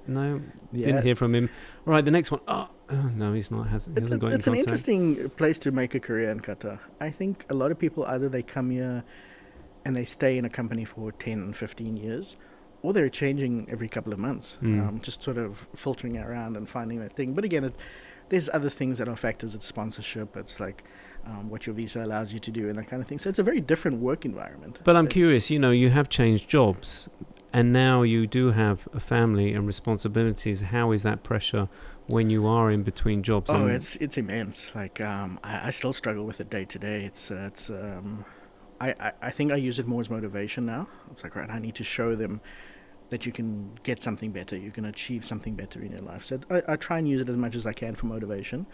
no, didn't hear from him. All right, the next one. Oh no, he's not. He hasn't got in contact. It's an interesting place to make a career in Qatar. I think a lot of people, either they come here and they stay in a company for 10, 15 years, or they're changing every couple of months, just sort of filtering around and finding that thing. But again, there's other things that are factors. It's sponsorship. It's like what your visa allows you to do and that kind of thing. So it's a very different work environment. But I'm curious, you have changed jobs, and now you do have a family and responsibilities. How is that pressure when you are in between jobs? Oh, it's immense. Like I still struggle with it day to day. I think I use it more as motivation now. It's like, right, I need to show them that you can get something better, you can achieve something better in your life. So I try and use it as much as I can for motivation.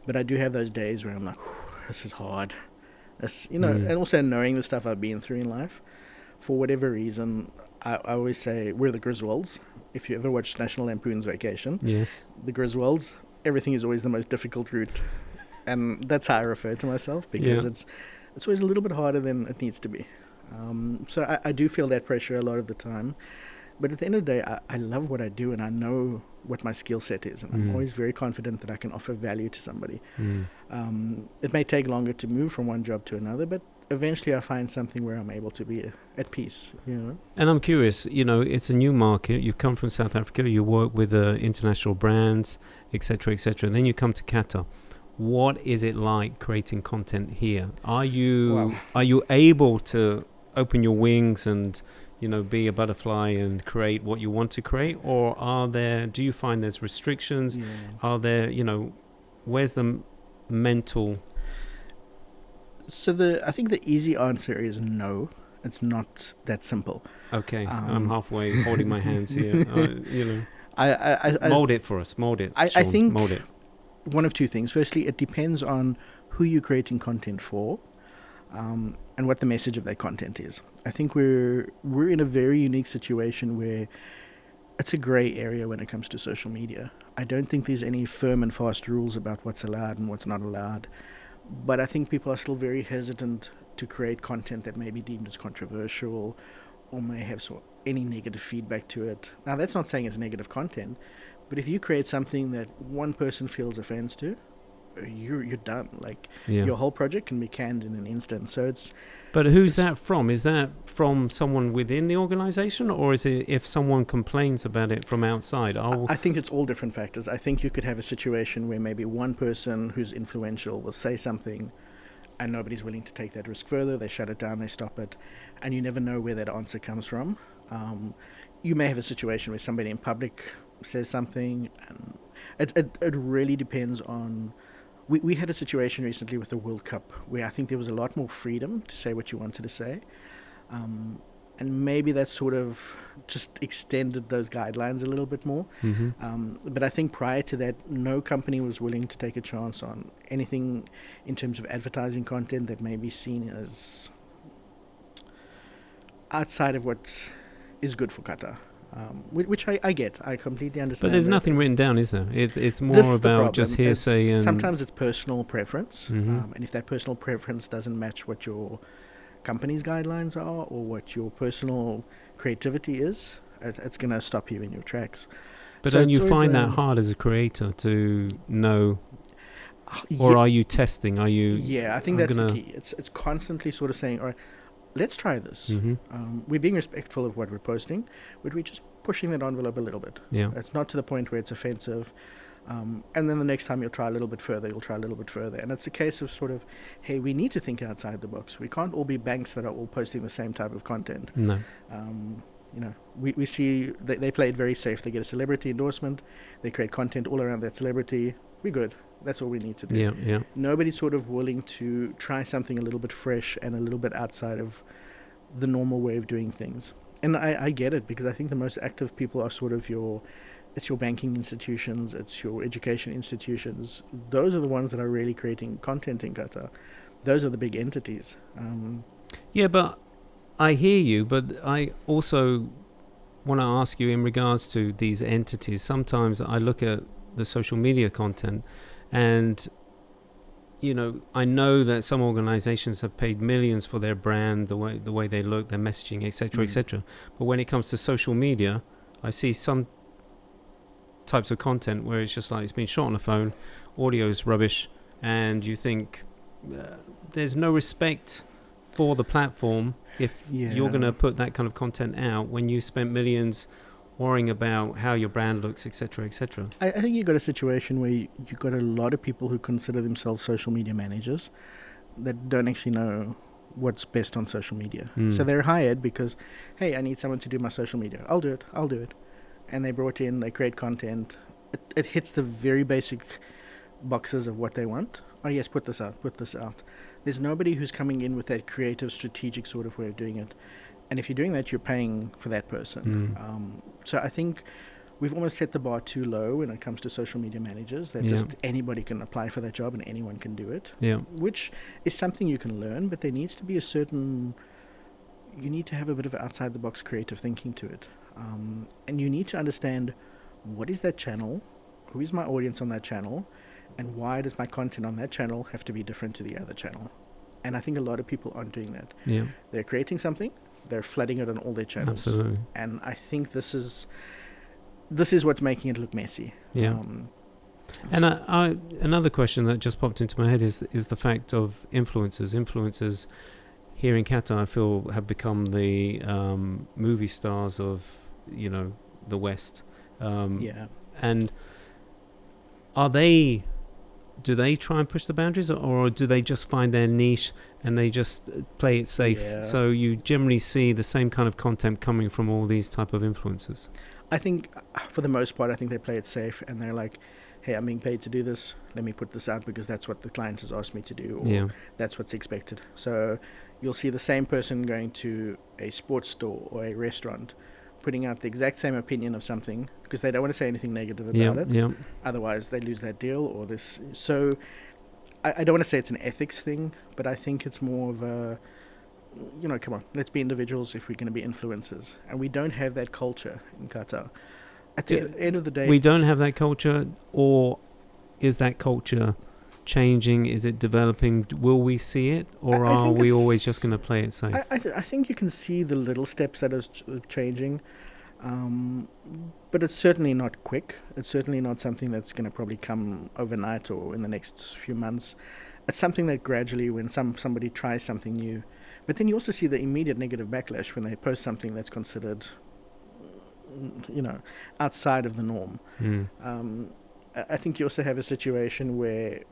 But I do have those days where I'm like, this is hard. And also knowing the stuff I've been through in life, for whatever reason, I always say we're the Griswolds. If you ever watch National Lampoon's Vacation, yes, the Griswolds, everything is always the most difficult route. And that's how I refer to myself, because it's always a little bit harder than it needs to be. So I do feel that pressure a lot of the time. But at the end of the day, I love what I do, and I know what my skill set is. And I'm always very confident that I can offer value to somebody. It may take longer to move from one job to another, but eventually I find something where I'm able to be at peace, you know. And I'm curious, it's a new market. You've come from South Africa. You work with international brands, etc., etc. Then you come to Qatar. What is it like creating content here? Are you able to open your wings and be a butterfly and create what you want to create, or do you find there's restrictions? Yeah. Are there, where's the mental? So I think the easy answer is no. It's not that simple. Okay, I'm halfway holding my hands here. I mold it for us. Mold it. I Shaun, think mold it. one of two things. Firstly, it depends on who you're creating content for, and what the message of that content is. I think we're in a very unique situation where it's a grey area when it comes to social media. I don't think there's any firm and fast rules about what's allowed and what's not allowed. But I think people are still very hesitant to create content that may be deemed as controversial or may have any negative feedback to it. Now, that's not saying it's negative content, but if you create something that one person feels offense to, you're done. Like, your whole project can be canned in an instant. So But who's that from? Is that from someone within the organization, or is it if someone complains about it from outside? I think it's all different factors. I think you could have a situation where maybe one person who's influential will say something and nobody's willing to take that risk further. They shut it down, they stop it, and you never know where that answer comes from. You may have a situation where somebody in public says something, and it really depends on... We had a situation recently with the World Cup where I think there was a lot more freedom to say what you wanted to say. And maybe that sort of just extended those guidelines a little bit more. Mm-hmm. But I think prior to that, no company was willing to take a chance on anything in terms of advertising content that may be seen as outside of what is good for Qatar. Which I get. I completely understand. But there's nothing written down, is there? It's more about just hearsay. And sometimes it's personal preference. Mm-hmm. And if that personal preference doesn't match what your company's guidelines are or what your personal creativity is, it's going to stop you in your tracks. But don't you find that hard as a creator to know? Or are you testing? Are you... Yeah, I think that's the key. It's constantly sort of saying, all right, let's try this. Mm-hmm. We're being respectful of what we're posting, but we're just pushing that envelope a little bit. Yeah. It's not to the point where it's offensive. And then the next time you'll try a little bit further, And it's a case of sort of, hey, we need to think outside the box. We can't all be banks that are all posting the same type of content. No. We see they play it very safe. They get a celebrity endorsement. They create content all around that celebrity. We're good. That's all we need to do. Yeah. Nobody's sort of willing to try something a little bit fresh and a little bit outside of the normal way of doing things. And I get it, because I think the most active people are sort of your banking institutions, it's your education institutions. Those are the ones that are really creating content in Qatar. Those are the big entities. Yeah, but I hear you, but I also want to ask you in regards to these entities. Sometimes I look at the social media content and I know that some organizations have paid millions for their brand, the way they look, their messaging, etc., etc. But when it comes to social media, I see some types of content where it's just like it's been shot on a phone, audio is rubbish, and you think there's no respect for the platform if you're going to put that kind of content out when you spent millions worrying about how your brand looks, etc., etc. I think you've got a situation where you've got a lot of people who consider themselves social media managers that don't actually know what's best on social media. So they're hired because, hey, I need someone to do my social media. I'll do it. And they brought in, they create content. It hits the very basic boxes of what they want. Oh, yes, put this out. There's nobody who's coming in with that creative, strategic sort of way of doing it. And if you're doing that, you're paying for that person. So I think we've almost set the bar too low when it comes to social media managers, that just anybody can apply for that job and anyone can do it. Yeah. Which is something you can learn, but there needs to be you need to have a bit of outside the box creative thinking to it. And you need to understand, what is that channel? Who is my audience on that channel? And why does my content on that channel have to be different to the other channel? And I think a lot of people aren't doing that. Yeah. They're creating something, they're flooding it on all their channels. Absolutely. And I think this is what's making it look messy. Yeah. And another question that just popped into my head is the fact of influencers. Influencers, here in Qatar, I feel, have become the movie stars of, the West. Yeah. And do they try and push the boundaries, or do they just find their niche and they just play it safe? Yeah. So you generally see the same kind of content coming from all these type of influencers. I think, for the most part, I think they play it safe, and they're like, hey, I'm being paid to do this. Let me put this out because that's what the client has asked me to do, or that's what's expected. So you'll see the same person going to a sports store or a restaurant, putting out the exact same opinion of something because they don't want to say anything negative about it. Yeah. Otherwise, they lose that deal or this. So I don't want to say it's an ethics thing, but I think it's more of a, come on, let's be individuals if we're going to be influencers. And we don't have that culture in Qatar. At the end of the day... We don't have that culture, or is that culture changing? Is it developing? Will we see it? Or are we always just going to play it safe? I think you can see the little steps that are changing. But it's certainly not quick. It's certainly not something that's going to probably come overnight or in the next few months. It's something that gradually, when somebody tries something new, but then you also see the immediate negative backlash when they post something that's considered, outside of the norm. I think you also have a situation where,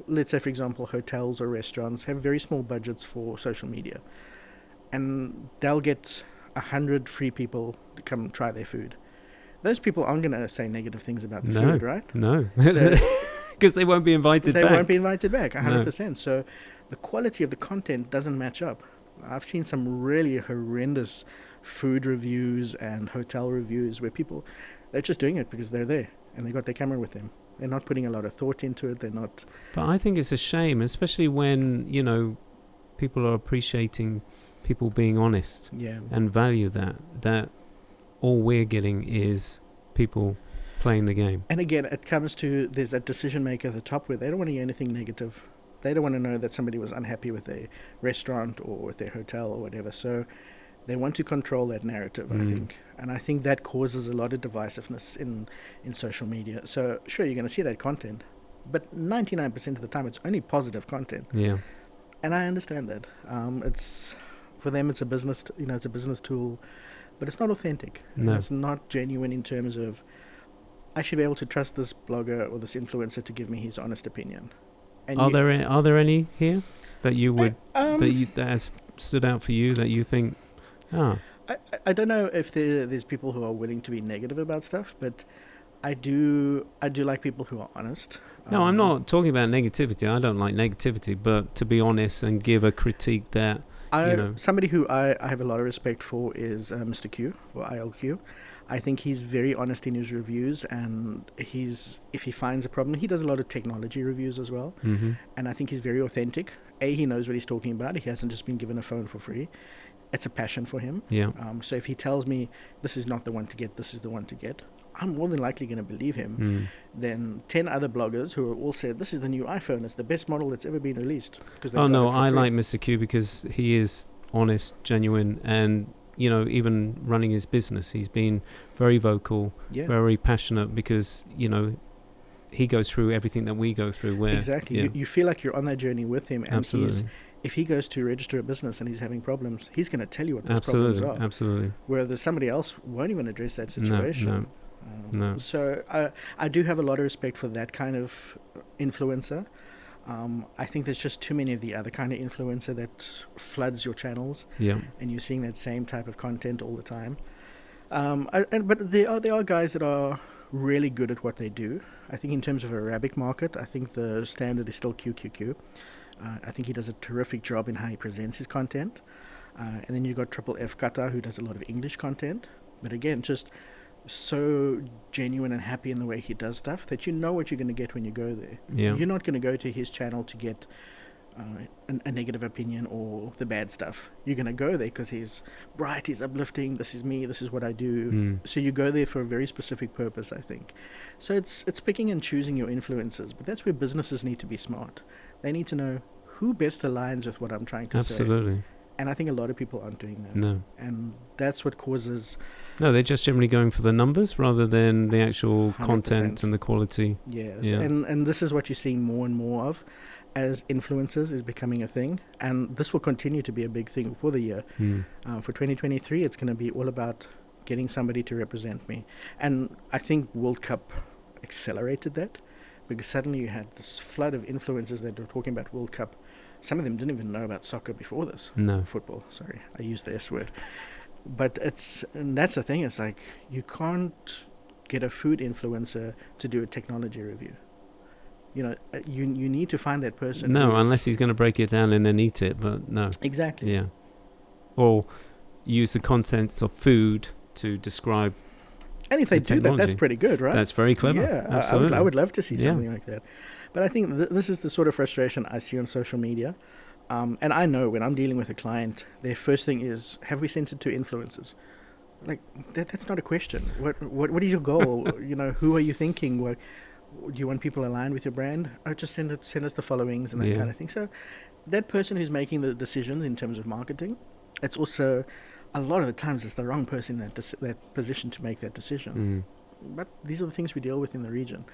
let's say, for example, hotels or restaurants have very small budgets for social media, and they'll get 100 free people to come try their food. Those people aren't going to say negative things about the food, right? No. Because they won't be invited back. They won't be invited back, 100%. No. So the quality of the content doesn't match up. I've seen some really horrendous food reviews and hotel reviews where people, they're just doing it because they're there and they got their camera with them. They're not putting a lot of thought into it. They're not... But I think it's a shame, especially when, people are appreciating people being honest and value that all we're getting is people playing the game. And again, it comes to, there's a decision maker at the top where they don't want to hear anything negative. They don't want to know that somebody was unhappy with their restaurant or with their hotel or whatever. So they want to control that narrative, I think. And I think that causes a lot of divisiveness in social media. So sure, you're going to see that content, but 99% of the time it's only positive content. Yeah. And I understand that. It's, for them, it's a business, it's a business tool, but it's not authentic. No. It's not genuine in terms of, I should be able to trust this blogger or this influencer to give me his honest opinion. And are there any here that you would that has stood out for you that you think, I don't know if there's people who are willing to be negative about stuff, but I do like people who are honest. No, I'm not talking about negativity. I don't like negativity, but to be honest and give a critique that, somebody who I have a lot of respect for is Mr. Q, or ILQ. I think he's very honest in his reviews, and if he finds a problem, he does a lot of technology reviews as well. Mm-hmm. And I think he's very authentic. He knows what he's talking about. He hasn't just been given a phone for free. It's a passion for him. Yeah. So if he tells me this is not the one to get, this is the one to get, I'm more than likely going to believe him than 10 other bloggers who all said this is the new iPhone, it's the best model that's ever been released. I like Mr. Q because he is honest, genuine, and even running his business, he's been very vocal, very passionate, because he goes through everything that we go through. Exactly. You feel like you're on that journey with him, and absolutely. If he goes to register a business and he's having problems, he's going to tell you what those problems are. Absolutely. Whereas somebody else won't even address that situation. No. So I do have a lot of respect for that kind of influencer. I think there's just too many of the other kind of influencer that floods your channels. Yeah. And you're seeing that same type of content all the time. But there are guys that are really good at what they do. I think in terms of Arabic market, I think the standard is still QQQ. I think he does a terrific job in how he presents his content. And then you've got Triple F Qatar, who does a lot of English content. But again, just so genuine and happy in the way he does stuff that you know what you're going to get when you go there. Yeah. You're not going to go to his channel to get a negative opinion or the bad stuff. You're going to go there because he's bright, he's uplifting, this is me, this is what I do. So you go there for a very specific purpose, I think. So it's picking and choosing your influencers, but that's where businesses need to be smart. They need to know who best aligns with what I'm trying to say. Absolutely. And I think a lot of people aren't doing that. No. And that's what causes... No, they're just generally going for the numbers rather than the actual 100%. content and the quality. Yes. Yeah. And this is what you're seeing more and more of. as influencers is becoming a thing, and this will continue to be a big thing for the year. For 2023, it's going to be all about getting somebody to represent me. And I think World Cup accelerated that, because suddenly you had this flood of influencers that were talking about World Cup. Some of them didn't even know about soccer before this. No. Football, sorry. I used the S word. But and that's the thing. It's like, you can't get a food influencer to do a technology review. You know, you need to find that person. No, unless he's going to break it down and then eat it, but no. Exactly. Yeah. Or use the contents of food to describe. And if they do that, that's pretty good, right? That's very clever. Yeah, absolutely. I would love to see something like that. But I think this is the sort of frustration I see on social media. And I know when I'm dealing with a client, their first thing is, have we sent it to influencers? Like, that's not a question. What is your goal? You know, who are you thinking? What do you want people aligned with your brand? Oh, just send us the followings and that kind of thing. So that person who's making the decisions in terms of marketing, it's also, a lot of the times, it's the wrong person in that position to make that decision. But these are the things we deal with in the region.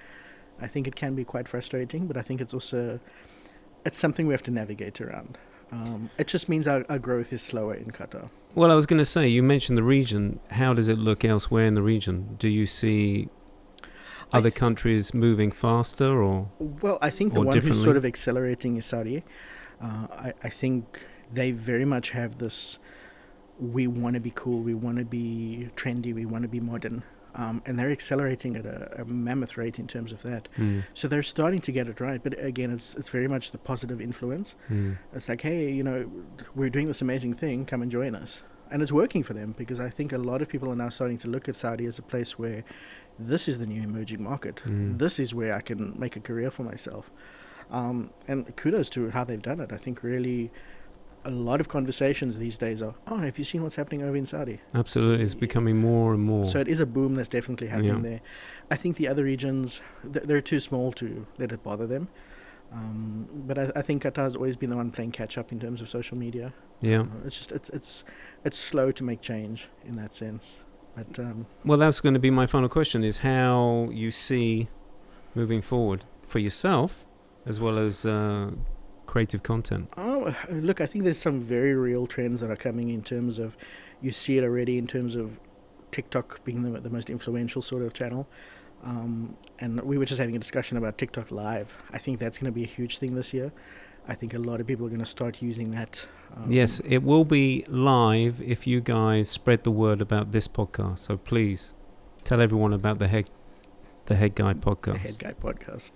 I think it can be quite frustrating, but I think it's also, it's something we have to navigate around. It just means our growth is slower in Qatar. Well, I was going to say, you mentioned the region. How does it look elsewhere in the region? Do you see other countries moving faster, or? Well, I think the one who's sort of accelerating is Saudi. I think they very much have this, we want to be cool, we want to be trendy, we want to be modern. And they're accelerating at a mammoth rate in terms of that. So they're starting to get it right. But again, it's very much the positive influence. It's like, hey, you know, we're doing this amazing thing, come and join us. And it's working for them, because I think a lot of people are now starting to look at Saudi as a place where this is the new emerging market. This is where I can make a career for myself. And kudos to how they've done it. I think really a lot of conversations these days are, oh, have you seen what's happening over in Saudi? Absolutely. It's becoming more and more. So it is a boom that's definitely happening there. I think the other regions, they're too small to let it bother them. But I think Qatar's always been the one playing catch up in terms of social media. It's just it's slow to make change in that sense. But well, that's going to be my final question: is how you see moving forward for yourself, as well as creative content. Oh, look, I think there's some very real trends that are coming in terms of, you see it already in terms of TikTok being the most influential sort of channel. And we were just having a discussion about TikTok Live. I think that's going to be a huge thing this year. I think a lot of people are going to start using that. Yes, it will be live if you guys spread the word about this podcast. So please tell everyone about the Head Guy podcast. The Head Guy podcast.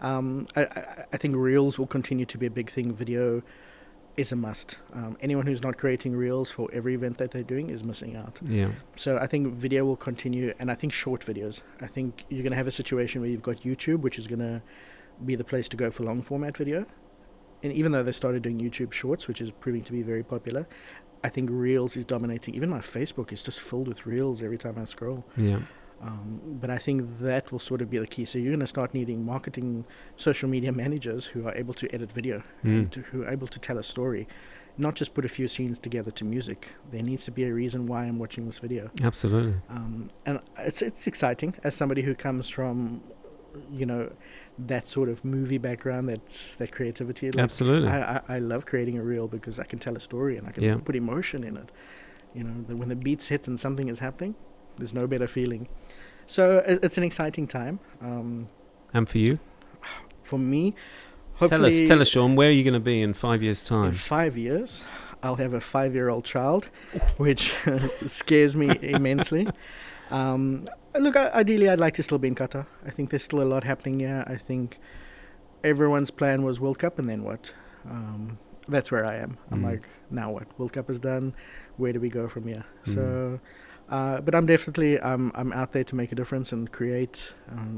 I think Reels will continue to be a big thing. Video is a must. Anyone who's not creating Reels for every event that they're doing is missing out. Yeah. So I think video will continue, and I think short videos. I think you're going to have a situation where you've got YouTube, which is going to be the place to go for long format video. And even though they started doing YouTube Shorts, which is proving to be very popular, I think Reels is dominating. Even my Facebook is just filled with Reels every time I scroll. Yeah. But I think that will sort of be the key. So you're going to start needing marketing social media managers who are able to edit video, who are able to tell a story, not just put a few scenes together to music. There needs to be a reason why I'm watching this video. Absolutely. And it's exciting as somebody who comes from, that sort of movie background, that creativity. Like, absolutely. I love creating a reel because I can tell a story and I can put emotion in it. When the beats hit and something is happening, there's no better feeling. So it's an exciting time. And for you? For me, hopefully... Tell us, Shaun, where are you going to be in 5 years' time? In 5 years, I'll have a 5-year-old child, which scares me immensely. Look, ideally, I'd like to still be in Qatar. I think there's still a lot happening here. I think everyone's plan was World Cup, and then what? That's where I am. I'm like, now what? World Cup is done. Where do we go from here? So... but I'm definitely I'm out there to make a difference and create.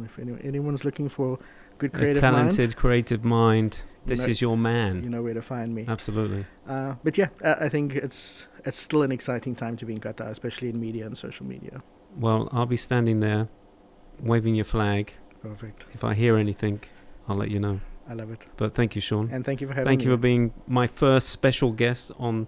If anyone's looking for good creative mind, talented creative mind, this is your man. You know where to find me. Absolutely. But yeah, I think it's still an exciting time to be in Qatar, especially in media and social media. Well, I'll be standing there, waving your flag. Perfect. If I hear anything, I'll let you know. I love it. But thank you, Shaun. And thank you for having me. Thank you for being my first special guest on.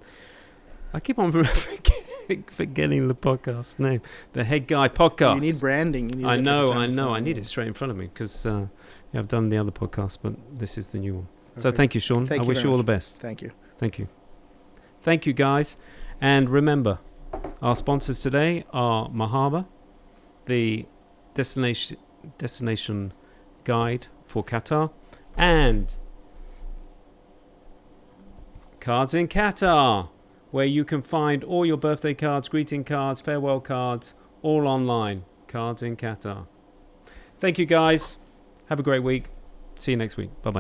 I keep on forgetting the podcast name, the Head Guy podcast. You need branding. I know. I need it straight in front of me because I've done the other podcast, but this is the new one. So Perfect. thank you, Shaun. Thank I you wish very you all much. the best. Thank you. Thank you. Thank you, guys. And remember, our sponsors today are Mahaba, the destination guide for Qatar, and Cards in Qatar, where you can find all your birthday cards, greeting cards, farewell cards, all online. Cards in Qatar. Thank you, guys. Have a great week. See you next week. Bye-bye.